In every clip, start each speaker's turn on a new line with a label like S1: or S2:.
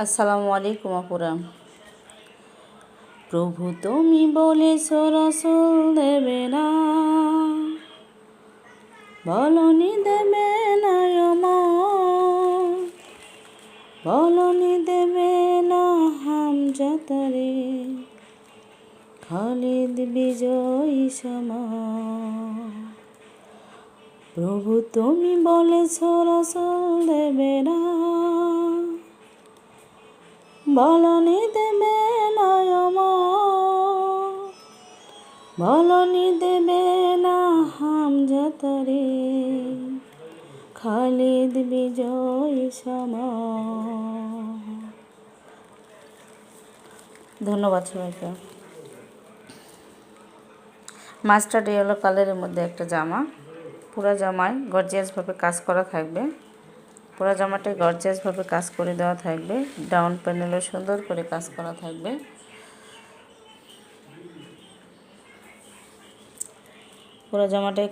S1: আসসালামু আলাইকুম আপুরা। প্রভু তুমি বলেছ রাসূল দেবে না, বলনি দেবে না বলনি দেবে না হামজাতারে, খালিদ বিজয়ী সমা। প্রভু তুমি বলেছ রাসূল দেবে না, বলনি দেবে না বলনি দেবে না হামজাতারে, খালিদ বিজয়ী সমা। ধন্যবাদ সবাইকে। মাস্টার্ড ইয়েলো কালারের মধ্যে একটা জামা, পুরা জামায় গর্জিয়াসভাবে কাজ করা থাকবে। পুরা জামাটায় গর্জিয়াসভাবে কাজ করে দেওয়া থাকবে। ডাউন প্যানেলও সুন্দর করে কাজ করা থাকবে। পুরো জামাটায়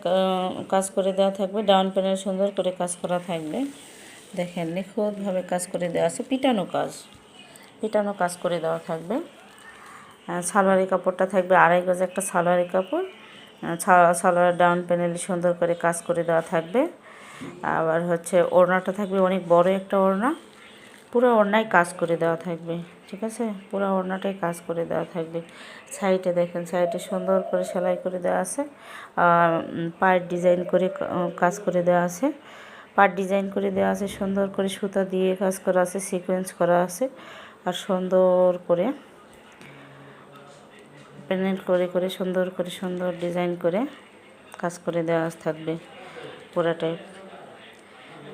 S1: কাজ করে দেওয়া থাকবে। ডাউন প্যানেল সুন্দর করে কাজ করা থাকবে। দেখেন নিখুঁতভাবে কাজ করে দেওয়া আছে। পিটানো কাজ করে দেওয়া থাকবে। সালোয়ারি কাপড়টা থাকবে 2.5 গজ একটা সালোয়ারি কাপড়। সালোয়ার ডাউন প্যানেলে সুন্দর করে কাজ করে দেওয়া থাকবে। আবার ওড়নাটা থাকবে অনেক বড় একটা ওড়না। পুরো ওড়নায় কাজ করে দেওয়া থাকবে, ঠিক আছে। পুরো ওড়নাটাই কাজ করে দেওয়া থাকবে। সাইডে দেখেন, সাইডে সুন্দর করে সেলাই করে দেওয়া আছে। পাড় ডিজাইন করে কাজ করে দেওয়া আছে। পাড় ডিজাইন করে দেওয়া আছে, সুন্দর করে সুতা দিয়ে কাজ করা আছে, সিকোয়েন্স করা আছে। আর সুন্দর করে প্যানেল করে সুন্দর ডিজাইন করে কাজ করে দেওয়া থাকবে পুরাটাই।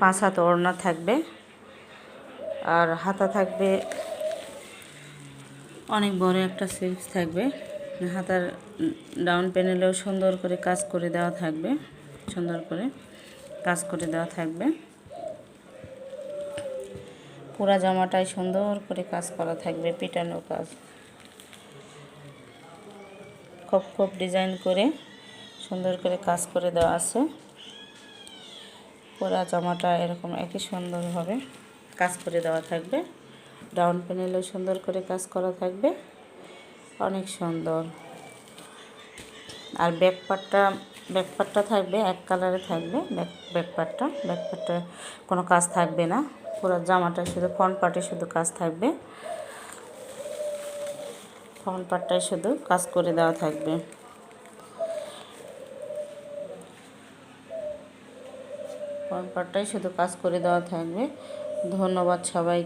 S1: 5 হাত ওড়না থাকবে। আর হাতা থাকবে অনেক বড় একটা স্লিভস থাকবে। হাতার ডাউন প্যানেলেও সুন্দর করে কাজ করে দেওয়া থাকবে। পুরা জামাটায় সুন্দর করে কাজ করা থাকবে, পিটানো কাজ। খপ ডিজাইন করে সুন্দর করে কাজ করে দেওয়া আছে। পুরা জামাটা এরকম একই সুন্দরভাবে কাজ করে দেওয়া থাকবে। ডাউন প্যানেলেও সুন্দর করে কাজ করা থাকবে, অনেক সুন্দর। আর ব্যাক পার্টটা থাকবে এক কালারে থাকবে। ব্যাক পার্টটা কোনো কাজ থাকবে না। পুরো জামাটা শুধু ফ্রন্ট পার্টে শুধু কাজ থাকবে। ফ্রন্ট পার্টটাই শুধু কাজ করে দেওয়া থাকবে। ধন্যবাদ সবাই।